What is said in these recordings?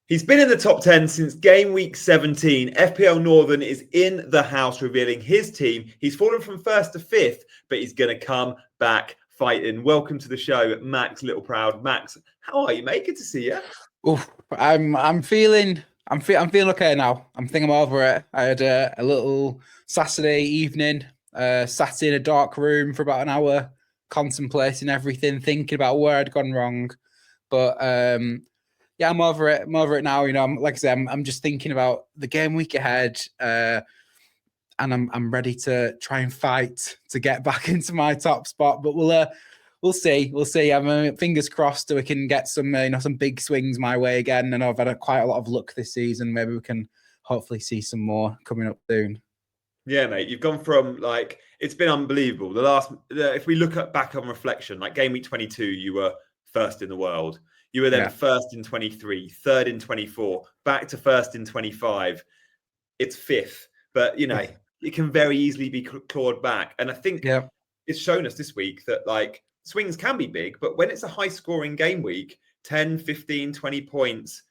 He's been in the top 10 since game week 17. FPL Northern is in the house revealing his team. He's fallen from 1st to 5th, but he's going to come back fighting. Welcome to the show, Max Little Proud. Max, how are you, mate? Good to see you. Oof, I'm feeling okay now. I'm thinking I'm over it. I had a little Saturday evening, sat in a dark room for about an hour, contemplating everything, thinking about where I'd gone wrong. But yeah, I'm over it. I'm over it now. You know, like I said, I'm just thinking about the game week ahead, and I'm ready to try and fight to get back into my top spot. But we'll see. We'll see. I'm fingers crossed that we can get some some big swings my way again. I know I've had quite a lot of luck this season. Maybe we can hopefully see some more coming up soon. Yeah, mate, you've gone from it's been unbelievable. If we look back on reflection, like game week 22, you were first in the world. You were then first in 23, third in 24, back to first in 25. It's fifth, but it can very easily be clawed back. And I think it's shown us this week that swings can be big, but when it's a high scoring game week, 10, 15, 20 points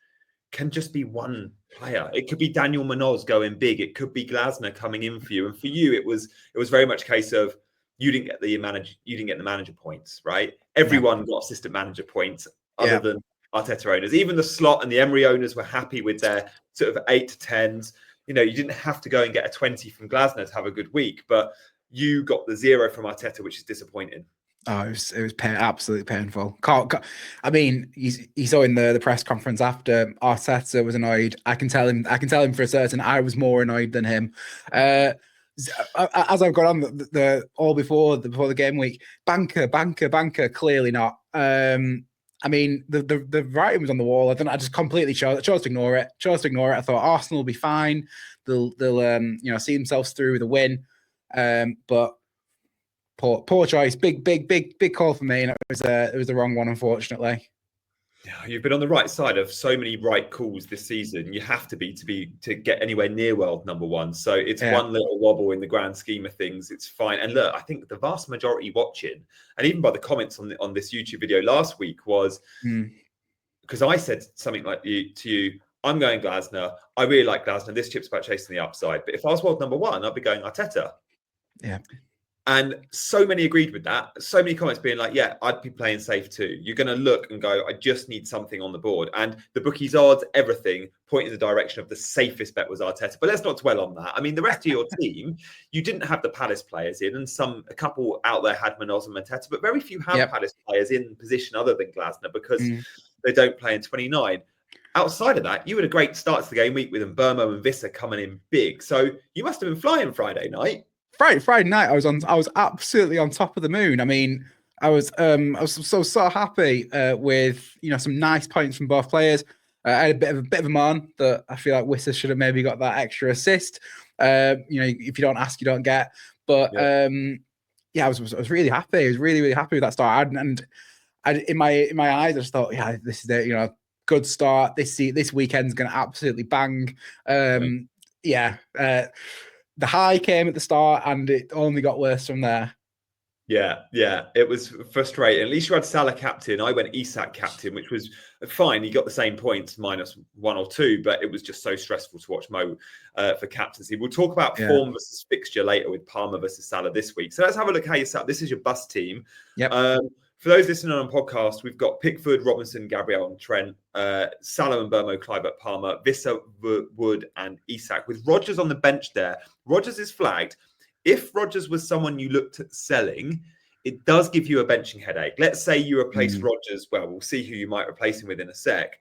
can just be one player. It could be Daniel Munoz going big. It could be Glasner coming in for you. And for you, it was very much a case of you didn't get the manager points, right? Everyone got assistant manager points other than Arteta owners. Even the Slot and the Emery owners were happy with their sort of 8 to 10s. You didn't have to go and get a 20 from Glasner to have a good week, but you got the 0 from Arteta, which is disappointing. Oh, it was absolutely painful. I mean, you saw in the press conference after Arteta was annoyed. I can tell him for a certain I was more annoyed than him. As I've got on the all before the game week, banker, clearly not. I mean, the writing was on the wall. I just completely chose to ignore it. I thought Arsenal will be fine. They'll see themselves through with a win. But poor choice. Big call for me, and it was the wrong one, unfortunately. Yeah, you've been on the right side of so many right calls this season. You have to be to get anywhere near world number one. So it's one little wobble in the grand scheme of things. It's fine. And look, I think the vast majority watching, and even by the comments on this YouTube video last week, was because I said something like to you, I'm going Glasner. I really like Glasner. This chip's about chasing the upside. But if I was world number one, I'd be going Arteta. Yeah. And so many agreed with that. So many comments being like, yeah, I'd be playing safe too. You're going to look and go, I just need something on the board. And the bookies' odds, everything point in the direction of the safest bet was Arteta. But let's not dwell on that. I mean, the rest of your team, you didn't have the Palace players in, and a couple out there had Munoz and Mateta, but very few have Palace players in position other than Glasner because they don't play in 29. Outside of that, you had a great start to the game week with Mbeumo and Visser coming in big. So you must have been flying Friday night. Friday night, I was absolutely on top of the moon. I mean, I was so happy with some nice points from both players. I had a bit of a moan that I feel like Wissa should have maybe got that extra assist. If you don't ask, you don't get. But I was really happy. I was really happy with that start. And in my eyes, I just thought, this is it. Good start. This weekend's going to absolutely bang. The high came at the start and it only got worse from there. Yeah. It was frustrating. At least you had Salah captain. I went Isak captain, which was fine. He got the same points, -1 or 2, but it was just so stressful to watch Mo for captaincy. We'll talk about form versus fixture later with Palmer versus Salah this week. So let's have a look how you set up. This is your bus team. Yep. For those listening on podcast, we've got Pickford, Robinson, Gabriel and Trent, Salah and Mbeumo, Kluivert, Palmer, Visser, Wood and Isak. With Rodgers on the bench there, Rodgers is flagged. If Rodgers was someone you looked at selling, it does give you a benching headache. Let's say you replace Rodgers. Well, we'll see who you might replace him with in a sec.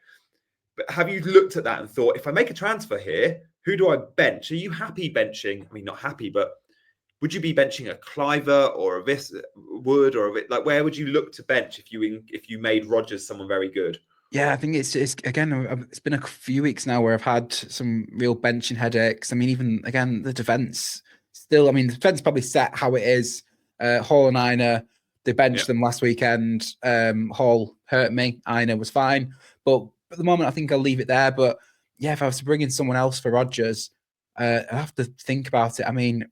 But have you looked at that and thought, if I make a transfer here, who do I bench? Are you happy benching? I mean, not happy, but would you be benching a Kluivert or a Wood or where would you look to bench if you made Rodgers someone very good? Yeah, I think it's again, it's been a few weeks now where I've had some real benching headaches. I mean, even again, the defense still. I mean, the defense probably set how it is. Hall and Aina, they benched them last weekend. Hall hurt me. Aina was fine, but at the moment, I think I'll leave it there. But yeah, if I was to bring in someone else for Rodgers, I have to think about it. I mean,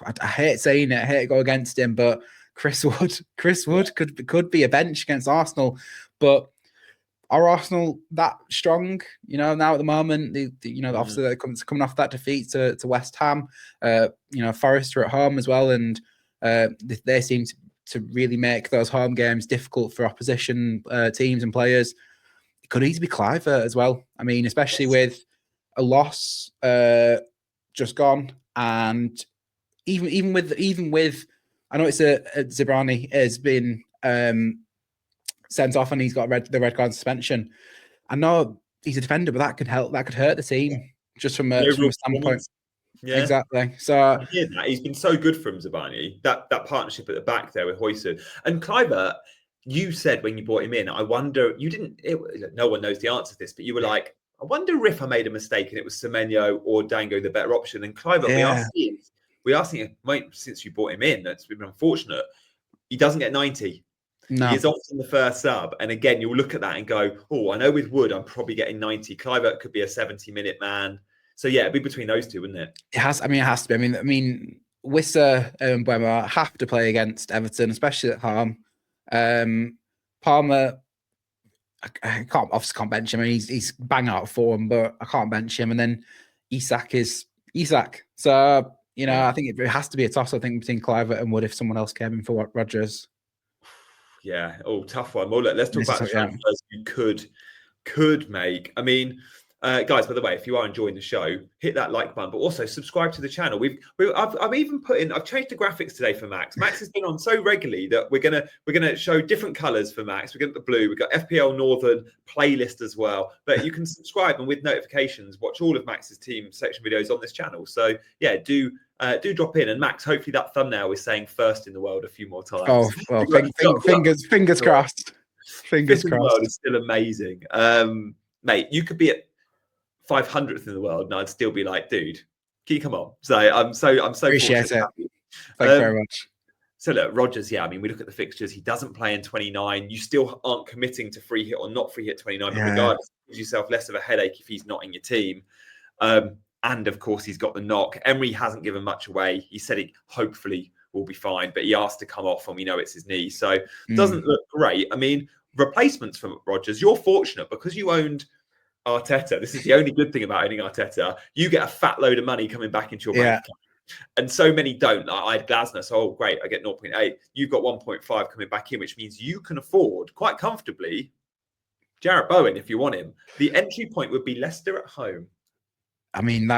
I hate saying it. I hate to go against him, but Chris Wood could be a bench against Arsenal. But are Arsenal that strong? Now at the moment, obviously they're coming off that defeat to West Ham. Forest are at home as well, and they seem to really make those home games difficult for opposition teams and players. It could easily be Cliver as well. I mean, especially with a loss just gone, and even with I know it's a Zebrani has been sent off and he's got the red card suspension. I know he's a defender, but that could hurt the team just from a standpoint. Yeah, exactly. So I hear that. He's been so good from Zabani, that partnership at the back there with Hoyson and Cliver. You said when you brought him in, I wonder, no one knows the answer to this, but you were like, I wonder if I made a mistake and it was Semenyo or Dango the better option. And Cliver, we are seeing since you brought him in, that's been unfortunate. He doesn't get 90. No. He is often the first sub. And again, you'll look at that and go, oh, I know with Wood, I'm probably getting 90. Cliver could be a 70-minute man. So yeah, it'd be between those two, wouldn't it? It has to be. I mean, Wissa and Buemo have to play against Everton, especially at home. Palmer, I can't bench him. I mean, he's bang out of form, but I can't bench him. And then Isak is Isak. So I think it has to be a toss. I think between Cliver and Wood if someone else came in for Rodgers. Yeah, tough one. Well, let's talk about the transfers you could make. I mean, guys, by the way, if you are enjoying the show, hit that like button, but also subscribe to the channel. I've even I've changed the graphics today for Max. Max has been on so regularly that we're gonna show different colours for Max. We're gonna the blue. We've got FPL Northern playlist as well. But you can subscribe and with notifications watch all of Max's team section videos on this channel. So yeah, do drop in. And Max, hopefully that thumbnail is saying first in the world a few more times. Oh well, fingers crossed. Fingers crossed. The world is still amazing. Mate, you could be at 500th in the world, and I'd still be like, dude, can you come on? So I'm so appreciate it. Thank you very much. So look, Rodgers, yeah, I mean, we look at the fixtures. He doesn't play in 29. You still aren't committing to free hit or not free hit 29, but regardless, it gives yourself less of a headache if he's not in your team. And of course, he's got the knock. Emery hasn't given much away. He said he hopefully will be fine, but he asked to come off, and we know it's his knee, so it doesn't look great. I mean, replacements for Rodgers, you're fortunate because you owned Arteta. This is the only good thing about owning Arteta. You get a fat load of money coming back into your bank account. And so many don't. I had Glasner, so great, I get 0.8. You've got 1.5 coming back in, which means you can afford quite comfortably Jarrod Bowen if you want him. The entry point would be Leicester at home. I mean, you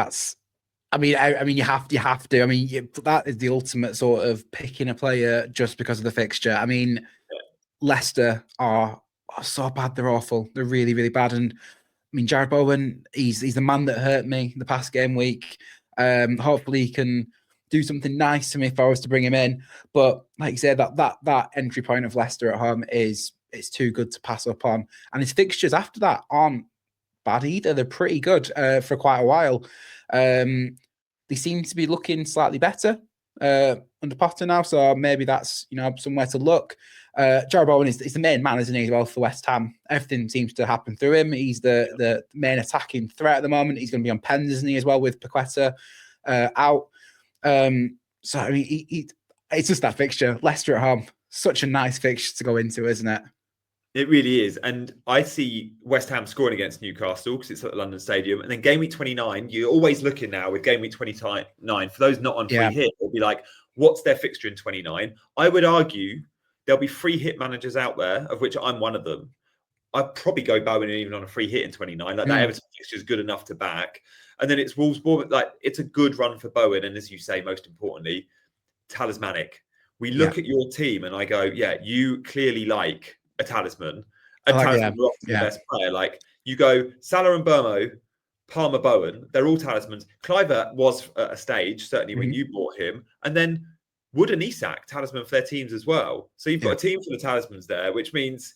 have to. I mean, that is the ultimate sort of picking a player just because of the fixture. I mean, Leicester are so bad. They're awful. They're really, really bad. And I mean, Jarrod Bowen, he's the man that hurt me the past game week. Hopefully he can do something nice to me if I was to bring him in. But like you said, that entry point of Leicester at home it's too good to pass up on. And his fixtures after that aren't bad either. They're pretty good for quite a while. They seem to be looking slightly better under Potter now, so maybe that's somewhere to look. Jarrod Bowen is the main man, isn't he, as well, for West Ham? Everything seems to happen through him. He's the main attacking threat at the moment. He's going to be on pens, isn't he, as well, with Paqueta out. So I mean, it's just that fixture, Leicester at home. Such a nice fixture to go into, isn't it? It really is. And I see West Ham scoring against Newcastle because it's at the London Stadium. And then game week 29, you're always looking now with game week 29. For those not on free hit, it'll be like, what's their fixture in 29? I would argue there'll be free hit managers out there, of which I'm one of them. I'd probably go Bowen even on a free hit in 29. Like that Everton fixture is good enough to back. And then it's Wolves, Bournemouth. Like it's a good run for Bowen. And as you say, most importantly, talismanic. We look at your team and I go, you clearly like a talisman. A talisman is often the best player. Like you go Salah and Burmo, Palmer, Bowen. They're all talismans. Cliver was at a stage, certainly when you bought him. And then Wood and Isak, talisman for their teams as well. So you've got a team full of talismans there, which means,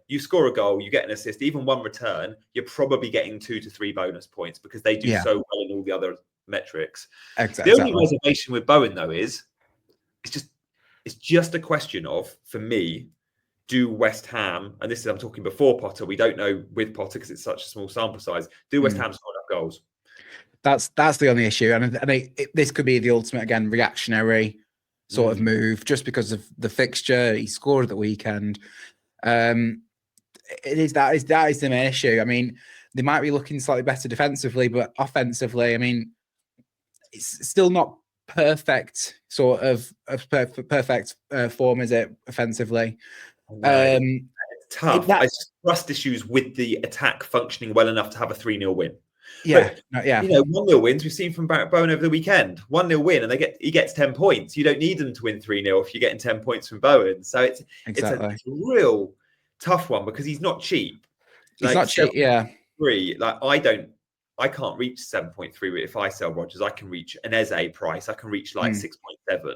you score a goal, you get an assist, even one return, you're probably getting 2 to 3 bonus points because they do so well in all the other metrics. Exactly. The only reservation with Bowen, though, is it's just a question of, for me, do West Ham, and this is I'm talking before Potter, we don't know with Potter because it's such a small sample size, do West Ham score enough goals? That's the only issue. And this could be the ultimate, again, reactionary sort of move just because of the fixture. He scored at the weekend. that is the main issue. I mean, they might be looking slightly better defensively, but offensively, I mean, it's still not perfect sort of perfect form, is it? Offensively, No, it's tough. I trust issues with the attack functioning well enough to have a 3-0 win. Yeah, but 1-0 wins we've seen from Bowen over the weekend. 1-0 win and he gets 10 points. You don't need them to win 3-0 if you're getting 10 points from Bowen. So it's a real tough one because he's not cheap. He's not cheap. Yeah, I can't reach 7.3 if I sell Rodgers. I can reach an Eze price. I can reach like 6.7.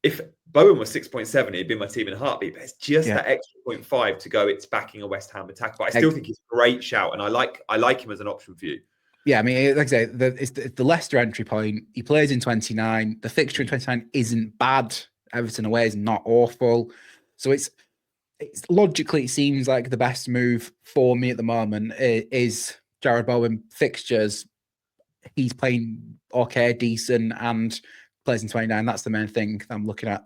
If Bowen was 6.7, he'd be my team in a heartbeat. But it's just that extra 0.5 to go. It's backing a West Ham attack, but I still think he's a great shout, and I like him as an option for you. Yeah, I mean, like I say, it's the Leicester entry point. He plays in 29. The fixture in 29 isn't bad. Everton away is not awful. So it's logically, it seems like the best move for me at the moment is Jarrod Bowen fixtures. He's playing okay, decent, and plays in 29. That's the main thing I'm looking at.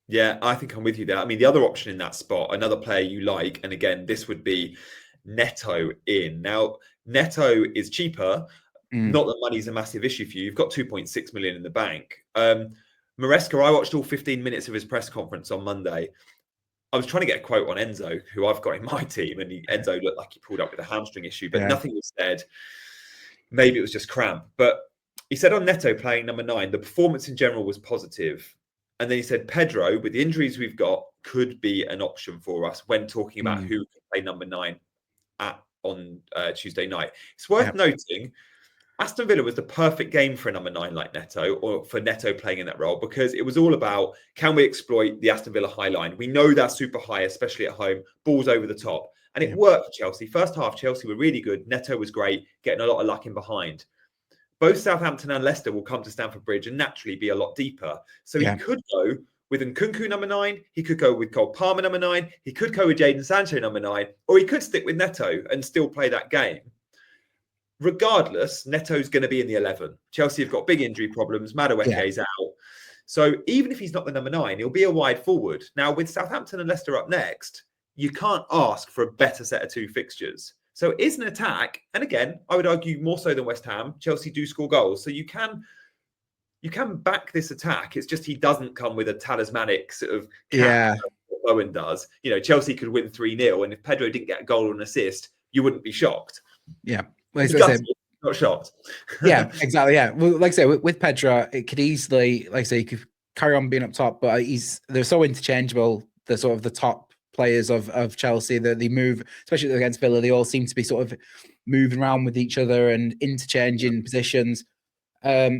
Yeah, I think I'm with you there. I mean, the other option in that spot, another player you like, and again, this would be Neto in. Now, Neto is cheaper. Not that money's a massive issue for you. You've got 2.6 million in the bank. Maresca, I watched all 15 minutes of his press conference on Monday. I was trying to get a quote on Enzo, who I've got in my team, and Enzo looked like he pulled up with a hamstring issue, but nothing was said. Maybe it was just cramp. But he said on Neto playing number 9, the performance in general was positive. And then he said, Pedro, with the injuries we've got, could be an option for us when talking about who can play number 9 on Tuesday night. It's worth noting, Aston Villa was the perfect game for a number 9 like Neto, or for Neto playing in that role, because it was all about, can we exploit the Aston Villa high line? We know they're super high, especially at home, balls over the top. And it worked for Chelsea. First half, Chelsea were really good. Neto was great, getting a lot of luck in behind. Both Southampton and Leicester will come to Stamford Bridge and naturally be a lot deeper. So he could go with Nkunku number 9. He could go with Cole Palmer number 9. He could go with Jadon Sancho number 9. Or he could stick with Neto and still play that game. Regardless, Neto's going to be in the 11. Chelsea have got big injury problems. Madueke's out. So even if he's not the number 9, he'll be a wide forward. Now, with Southampton and Leicester up next, you can't ask for a better set of 2 fixtures. So it is an attack. And again, I would argue more so than West Ham. Chelsea do score goals. So you can back this attack. It's just he doesn't come with a talismanic sort of cap what Bowen does. You know, Chelsea could win 3-0. And if Pedro didn't get a goal or an assist, you wouldn't be shocked. Yeah. Well, not shocked. Yeah, exactly. Yeah. Well, like I say, with Pedro, it could easily, like I say, he could carry on being up top, but they're so interchangeable. The sort of the top players of Chelsea that they move, especially against Villa, they all seem to be sort of moving around with each other and interchanging positions. But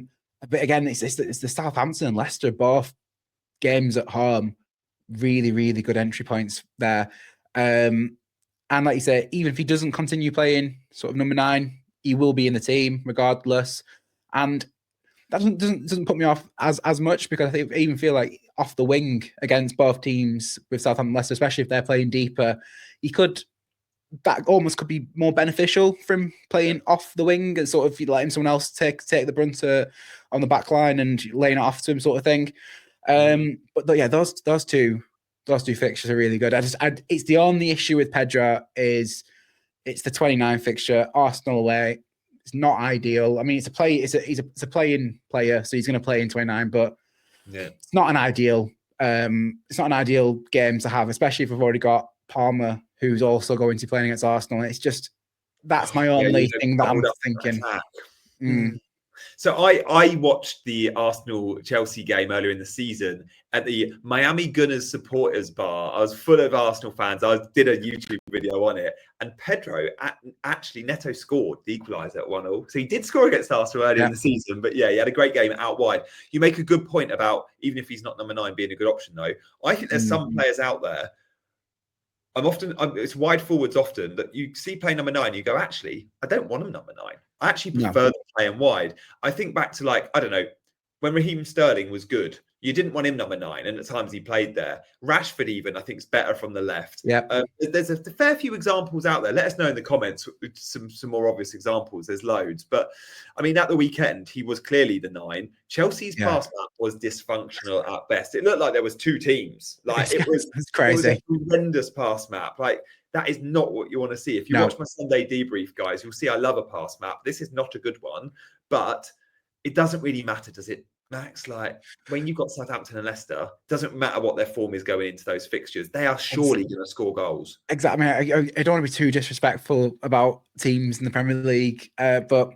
again, it's the Southampton and Leicester, both games at home, really, really good entry points there. And like you say, even if he doesn't continue playing sort of number 9, he will be in the team regardless. And that doesn't put me off as much, because I even feel like off the wing against both teams with Southampton and Leicester, especially if they're playing deeper, that almost could be more beneficial from playing off the wing and sort of letting someone else take the brunt on the back line and laying it off to him, sort of thing. But yeah, those two fixtures are really good. It's the only issue with Pedro is it's the 29 fixture, Arsenal away. It's not ideal. I mean, it's a playing player, so he's going to play in 29, but it's not an ideal. It's not an ideal game to have, especially if we've already got Palmer, who's also going to be playing against Arsenal. It's just that's my only thing that I'm thinking. So I watched the Arsenal-Chelsea game earlier in the season at the Miami Gunners supporters bar. I was full of Arsenal fans. I did a YouTube video on it. And Pedro, actually, Neto scored the equaliser at 1-0. So he did score against Arsenal earlier in the season. But yeah, he had a great game out wide. You make a good point about, even if he's not number 9, being a good option, though. I think there's some players out there. It's wide forwards often that you see play number 9. You go, actually, I don't want him number 9. I actually prefer them playing wide. I think back to, like, I don't know, when Raheem Sterling was good, you didn't want him number 9, and at times he played there. Rashford even, I think, is better from the left. Yeah. There's a fair few examples out there. Let us know in the comments some more obvious examples. There's loads. But, I mean, at the weekend, he was clearly the 9. Chelsea's pass map was dysfunctional at best. It looked like there was 2 teams. Like, it was crazy. It was a horrendous pass map. Like, That is not what you want to see. If you watch my Sunday debrief, guys, you'll see I love a pass map. This is not a good one, but it doesn't really matter, does it, Max? Like when you've got Southampton and Leicester, it doesn't matter what their form is going into those fixtures. They are surely going to score goals. Exactly. I mean, I don't want to be too disrespectful about teams in the Premier League, but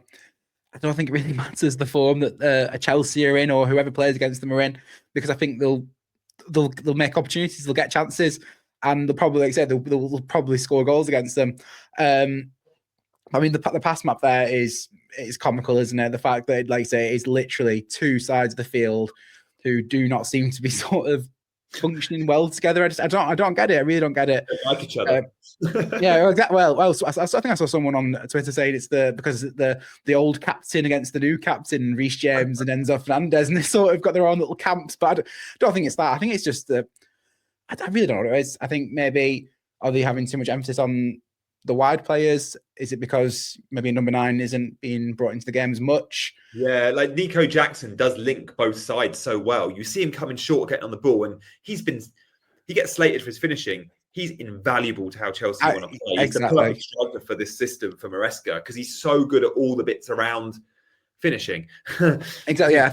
I don't think it really matters the form that a Chelsea are in or whoever plays against them are in, because I think they'll make opportunities, they'll get chances, and they'll probably, like I said, they'll probably score goals against them. I mean, the pass map there is comical, isn't it? The fact that, like I say, it's literally two sides of the field who do not seem to be sort of functioning well together. I don't get it. I really don't get it. They like each other. Yeah, exactly. Well, I think I saw someone on Twitter saying it's because the old captain against the new captain, Reece James and Enzo Fernandez, and they sort of got their own little camps. But I don't think it's that. I think it's just I really don't know what it is. I think maybe are they having too much emphasis on the wide players? Is it because maybe number 9 isn't being brought into the game as much? Yeah, like Nico Jackson does link both sides so well. You see him coming short, getting on the ball, and he gets slated for his finishing. He's invaluable to how Chelsea want to play. He's the perfect striker for this system for Maresca because he's so good at all the bits around finishing. Exactly. Yeah,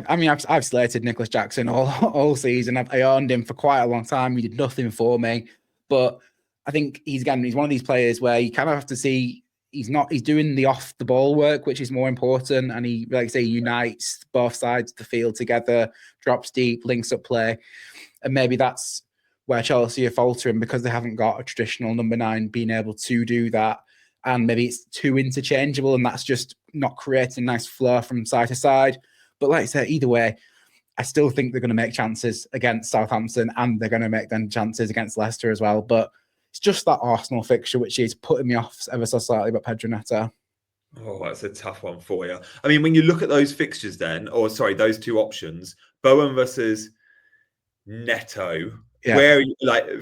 I mean, I've slated Nicholas Jackson all season. I owned him for quite a long time. He did nothing for me, but I think he's one of these players where you kind of have to see he's doing the off the ball work, which is more important. And he, like I say, unites both sides of the field together, drops deep, links up play. And maybe that's where Chelsea are faltering because they haven't got a traditional number 9 being able to do that. And maybe it's too interchangeable and that's just not creating nice flow from side to side. But like I said, either way, I still think they're going to make chances against Southampton and they're going to make them chances against Leicester as well. But it's just that Arsenal fixture, which is putting me off ever so slightly about Pedro Neto. Oh, that's a tough one for you. I mean, when you look at those fixtures those two options, Bowen versus Neto, where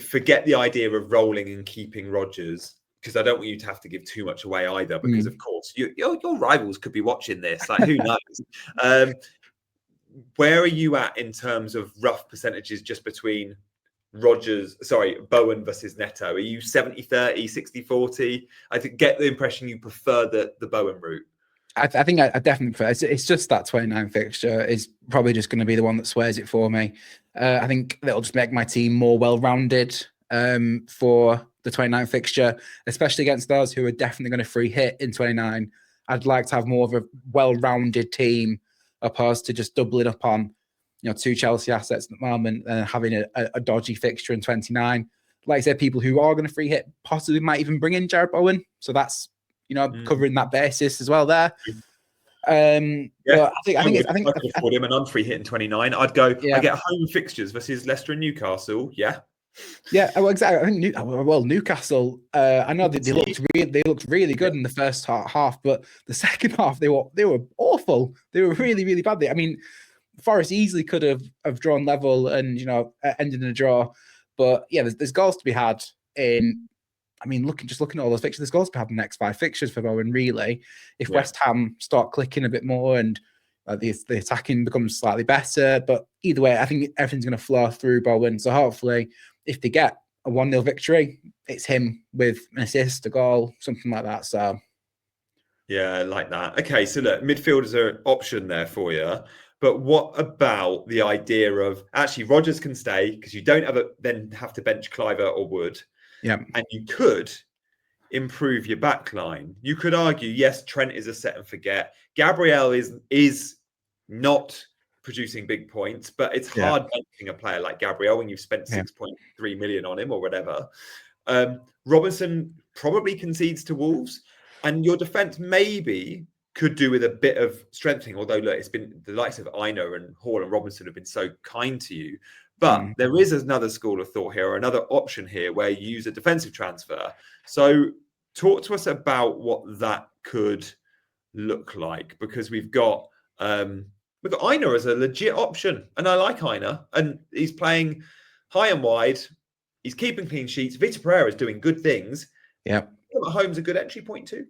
forget the idea of rolling and keeping Rodgers, because I don't want you to have to give too much away either, because of course your rivals could be watching this. Like, who knows? Where are you at in terms of rough percentages just between Bowen versus Neto? Are you 70-30, 60-40? I get the impression you prefer the Bowen route. I think I definitely prefer. It's just that 29 fixture is probably just going to be the one that swears it for me. I think that'll just make my team more well-rounded for the 29 fixture, especially against those who are definitely going to free hit in 29. I'd like to have more of a well-rounded team opposed to just doubling up on 2 Chelsea assets at the moment and having a dodgy fixture in 29. Like I said, people who are going to free hit possibly might even bring in Jarrod Bowen. So that's, covering that basis as well there. But I think afford him an unfree hit in 29. I'd go. Yeah. I get home fixtures versus Leicester and Newcastle. Yeah. Yeah, well, exactly. I think Newcastle. I know they looked really good in the first half, but the second half they were awful. They were really, really bad. I mean, Forest easily could have drawn level and ended in a draw, but yeah, there's goals to be had in. I mean, looking at all those fixtures, there's goals to be had in the next 5 fixtures for Bowen. Really, if West Ham start clicking a bit more and the attacking becomes slightly better, but either way, I think everything's going to flow through Bowen. So hopefully, if they get a 1-0 victory, it's him with an assist, a goal, something like that. So yeah, I like that. Okay, so look, midfielders are an option there for you. But what about the idea of actually Rodgers can stay because you don't then have to bench Cliver or Wood. Yeah. And you could improve your back line. You could argue, yes, Trent is a set and forget. Gabriel is not producing big points, but it's hard benching a player like Gabriel when you've spent 6.3 million on him or whatever. Robinson probably concedes to Wolves, and your defense maybe could do with a bit of strengthening. Although, look, it's been the likes of Ait-Nouri and Hall and Robinson have been so kind to you. But there is another school of thought here, or another option here, where you use a defensive transfer. So talk to us about what that could look like, because we've got Ait-Nouri as a legit option, and I like Ait-Nouri, and he's playing high and wide. He's keeping clean sheets. Vitor Pereira is doing good things. Yeah, Home's a good entry point too.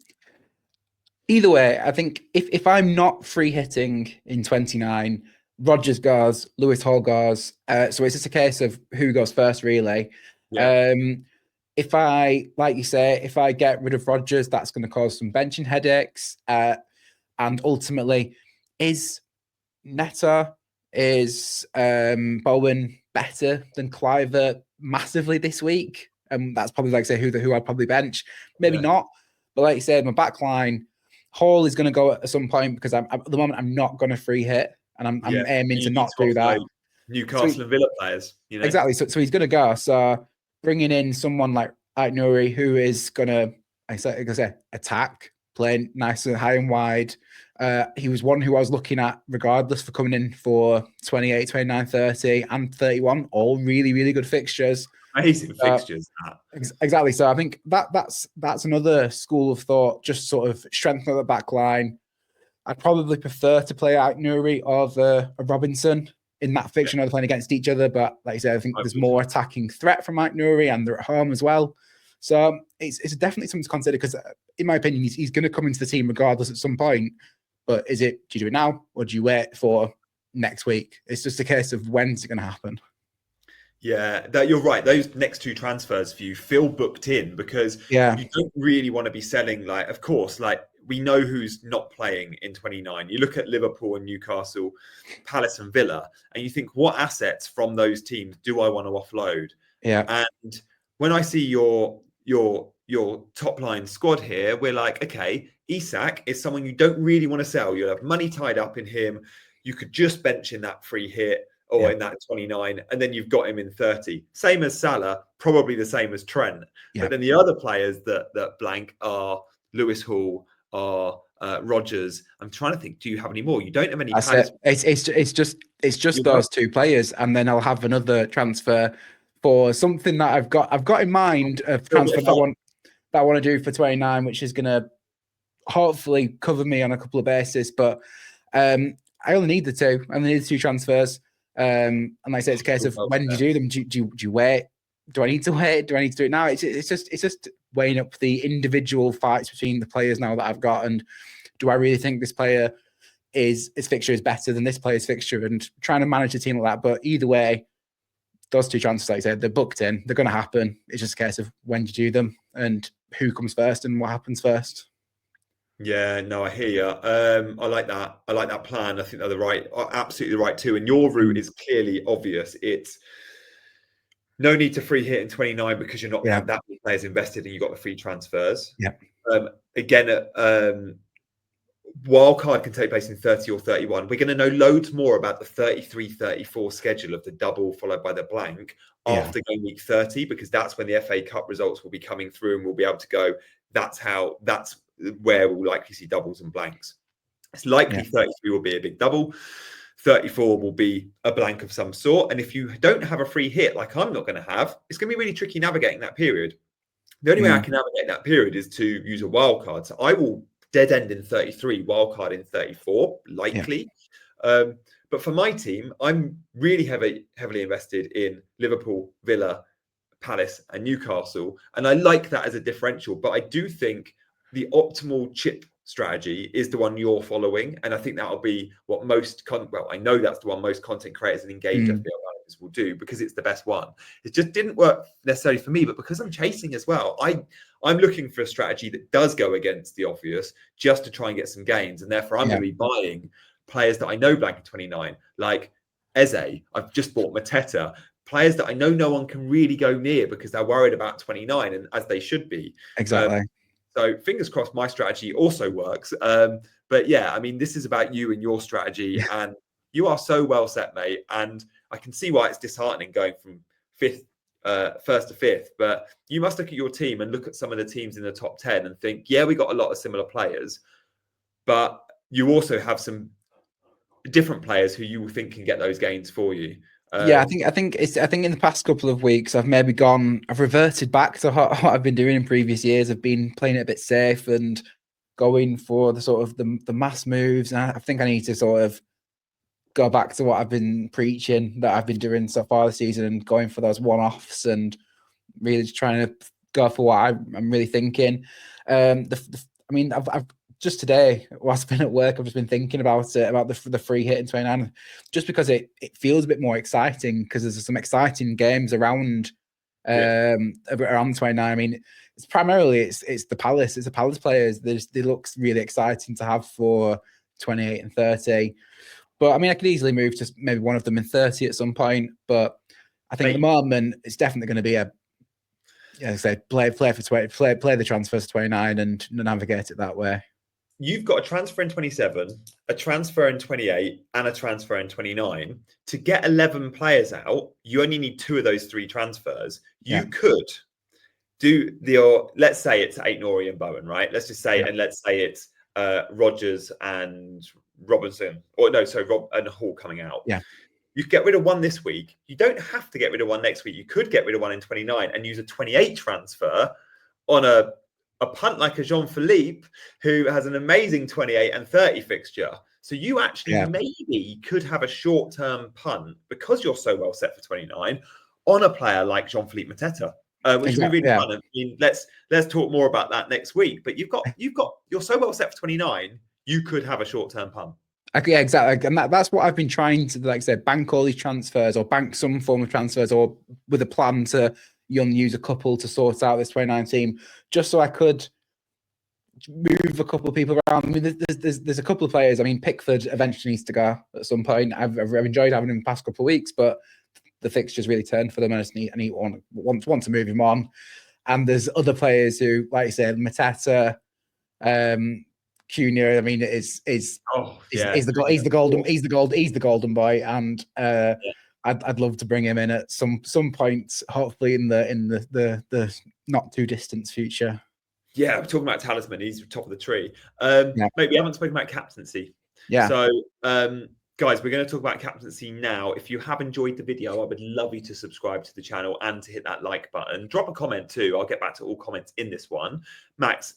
Either way, I think if I'm not free hitting in 29, Rodgers goes, Lewis Hall goes. So it's just a case of who goes first, really. Yeah. if I, like you say, if I get rid of Rodgers, that's going to cause some benching headaches. And ultimately, is Neto, is Bowen better than Cliver massively this week? And that's probably, like I say, who I'd probably bench. Maybe not. But like you said, my back line, Hall is going to go at some point because at the moment I'm not going to free hit, and I'm aiming to not do that. Newcastle and Villa players, exactly. So he's going to go. So bringing in someone like Ait-Nouri, who is going to, like I say, attack, playing nice and high and wide. He was one who I was looking at regardless for coming in for 28, 29, 30 and 31, all really, really good fixtures. Amazing fixtures. Exactly. So I think that's another school of thought, just sort of strengthen the back line. I'd probably prefer to play Ait-Nouri over a Robinson in that fixture. They're playing against each other, but like I said, I think there's more attacking threat from Ait-Nouri, and they're at home as well. So it's definitely something to consider because, in my opinion, he's going to come into the team regardless at some point. But do you do it now or do you wait for next week? It's just a case of when's it going to happen. Yeah, you're right. Those next two transfers for you feel booked in because you don't really want to be selling. Like, of course, like we know who's not playing in 29. You look at Liverpool and Newcastle, Palace and Villa, and you think, what assets from those teams do I want to offload? Yeah. And when I see your top line squad here, we're like, okay, Isak is someone you don't really want to sell. You'll have money tied up in him. You could just bench in that free hit or in that 29, and then you've got him in 30. Same as Salah, probably the same as Trent. But then the other players that blank are Lewis Hall, are Rodgers. I'm trying to think, do you have any more? You don't have any. It's just those two players, and then I'll have another transfer for something that I've got in mind of transfer that I want to do for 29, which is going to hopefully cover me on a couple of bases. But I only need the two. I only need the two transfers. And like I say, it's a case of when do you do them? Do you wait? Do I need to wait? Do I need to do it now? It's just weighing up the individual fights between the players now that I've got, and do I really think this player his fixture is better than this player's fixture, and trying to manage a team like that. But either way, those two transfers, like I said, they're booked in. They're going to happen. It's just a case of when you do them and who comes first and what happens first. Yeah, no, I hear you. I like that. I like that plan. I think they're absolutely the right too. And your route is clearly obvious. It's no need to free hit in 29 because you're not going to have that many players invested and you've got the free transfers. Yeah. Again, wildcard can take place in 30 or 31. We're going to know loads more about the 33-34 schedule of the double followed by the blank after game week 30, because that's when the FA Cup results will be coming through and we'll be able to go, that's where we'll likely see doubles and blanks. It's likely 33 will be a big double. 34 will be a blank of some sort. And if you don't have a free hit, like I'm not going to have, it's going to be really tricky navigating that period. The only way I can navigate that period is to use a wild card. So I will dead end in 33, wild card in 34, likely. But for my team, I'm really heavily invested in Liverpool, Villa, Palace and Newcastle. And I like that as a differential. But I do think the optimal chip strategy is the one you're following. And I think that'll be what I know that's the one most content creators and engaged FPL managers will do because it's the best one. It just didn't work necessarily for me, but because I'm chasing as well, I'm looking for a strategy that does go against the obvious just to try and get some gains. And therefore I'm going to be buying players that I know blank at 29, like Eze. I've just bought Mateta. Players that I know no one can really go near because they're worried about 29, and as they should be. Exactly. So fingers crossed my strategy also works. But yeah, I mean, this is about you and your strategy, and you are so well set, mate. And I can see why it's disheartening going from first to fifth. But you must look at your team and look at some of the teams in the top 10 and think, yeah, we got a lot of similar players, but you also have some different players who you think can get those gains for you. I think in the past couple of weeks I've reverted back to what I've been doing in previous years. I've been playing it a bit safe and going for the sort of the mass moves. And I think I need to sort of go back to what I've been preaching that I've been doing so far this season and going for those one-offs and really just trying to go for what I'm really thinking. I've just today, whilst I've been at work, I've just been thinking about it, about the free hit in 29, just because it feels a bit more exciting because there's some exciting games around around 29. I mean, it's primarily it's the Palace. It's the Palace players. They look really exciting to have for 28 and 30. But I mean, I could easily move to maybe one of them in 30 at some point. But I think at the moment it's definitely going to be play for 20, play the transfers to 29 and navigate it that way. You've got a transfer in 27, a transfer in 28, and a transfer in 29. To get 11 players out, you only need 2 of those 3 transfers. You could do let's say it's Ait-Nouri and Bowen, right? Let's just say, and let's say it's Rodgers and Robinson, Rob and Hall coming out. Yeah. You could get rid of one this week. You don't have to get rid of one next week. You could get rid of one in 29 and use a 28 transfer on a punt like a Jean-Philippe, who has an amazing 28 and 30 fixture. So you actually maybe could have a short-term punt because you're so well set for 29 on a player like Jean-Philippe Mateta, which would be really fun. I mean, let's talk more about that next week. But you're so well set for 29, you could have a short-term punt. Yeah, exactly. And that's what I've been trying to, like I said, bank all these transfers or bank some form of transfers, or with a plan to use a couple to sort out this 29 team, just so I could move a couple of people around. I mean, there's a couple of players. I mean, Pickford eventually needs to go at some point. I've enjoyed having him in the past couple of weeks, but the fixtures really turned for them, and I want to move him on. And there's other players who, like you said, Mateta, Cunha. I mean, he's the golden boy, and I'd love to bring him in at some point, hopefully in the not too distant future. Yeah, we're talking about talisman. He's top of the tree. Maybe we haven't spoken about captaincy. Yeah. So, guys, we're going to talk about captaincy now. If you have enjoyed the video, I would love you to subscribe to the channel and to hit that like button. Drop a comment too. I'll get back to all comments in this one. Max,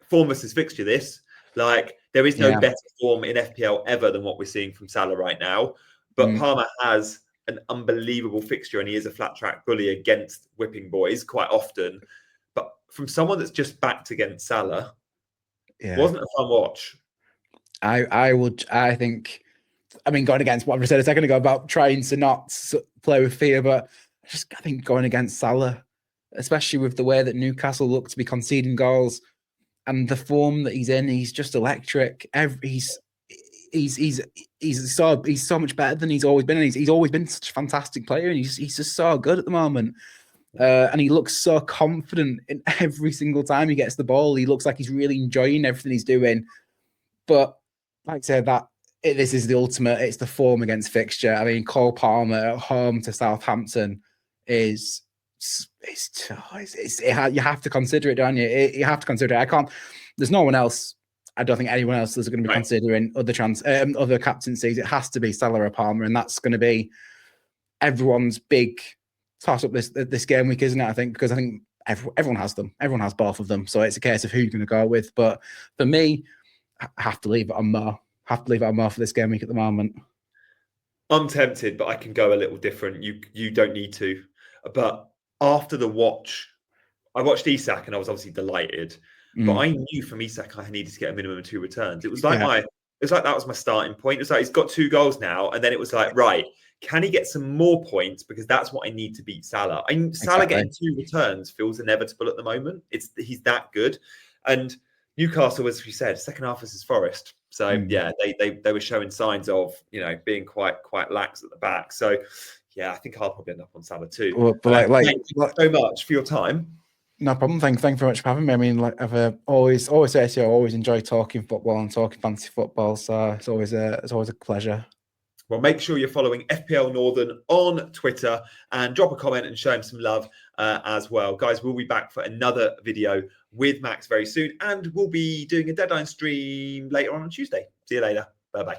form versus fixture this. Like, there is no better form in FPL ever than what we're seeing from Salah right now. But Palmer has an unbelievable fixture, and he is a flat track bully against whipping boys quite often. But from someone that's just backed against Salah, wasn't a fun watch. I think, I mean, going against what I said a second ago about trying to not play with fear, but I think going against Salah, especially with the way that Newcastle look to be conceding goals and the form that he's in, he's just electric. He's so much better than he's always been. And he's always been such a fantastic player, and he's just so good at the moment. And he looks so confident in every single time he gets the ball. He looks like he's really enjoying everything he's doing. But like I said, this is the ultimate. It's the form against fixture. I mean, Cole Palmer at home to Southampton you have to consider it, don't you? You have to consider it. There's no one else. I don't think anyone else is going to be considering other captaincies. It has to be Salah or Palmer, and that's going to be everyone's big toss up this game week, isn't it? I think, because I think everyone has them. Everyone has both of them. So it's a case of who you're going to go with. But for me, I have to leave it on Mo. For this game week at the moment. I'm tempted, but I can go a little different. You don't need to. But after the watch, I watched Isak and I was obviously delighted. But I knew from Isak I needed to get a minimum of 2 returns. It was like that was my starting point. It was like he's got 2 goals now, and then it was like, right, can he get some more points? Because that's what I need to beat Salah. Salah getting 2 returns feels inevitable at the moment. He's that good. And Newcastle, as we said, second half versus Forest. So they were showing signs of being quite lax at the back. So I think I'll probably end up on Salah too. Well, but thank you so much for your time. No problem. Thank you very much for having me. I mean, like I've always enjoy talking football and talking fantasy football. So it's always a pleasure. Well, make sure you're following FPL Northern on Twitter and drop a comment and show him some love as well. Guys, we'll be back for another video with Max very soon, and we'll be doing a deadline stream later on Tuesday. See you later. Bye-bye.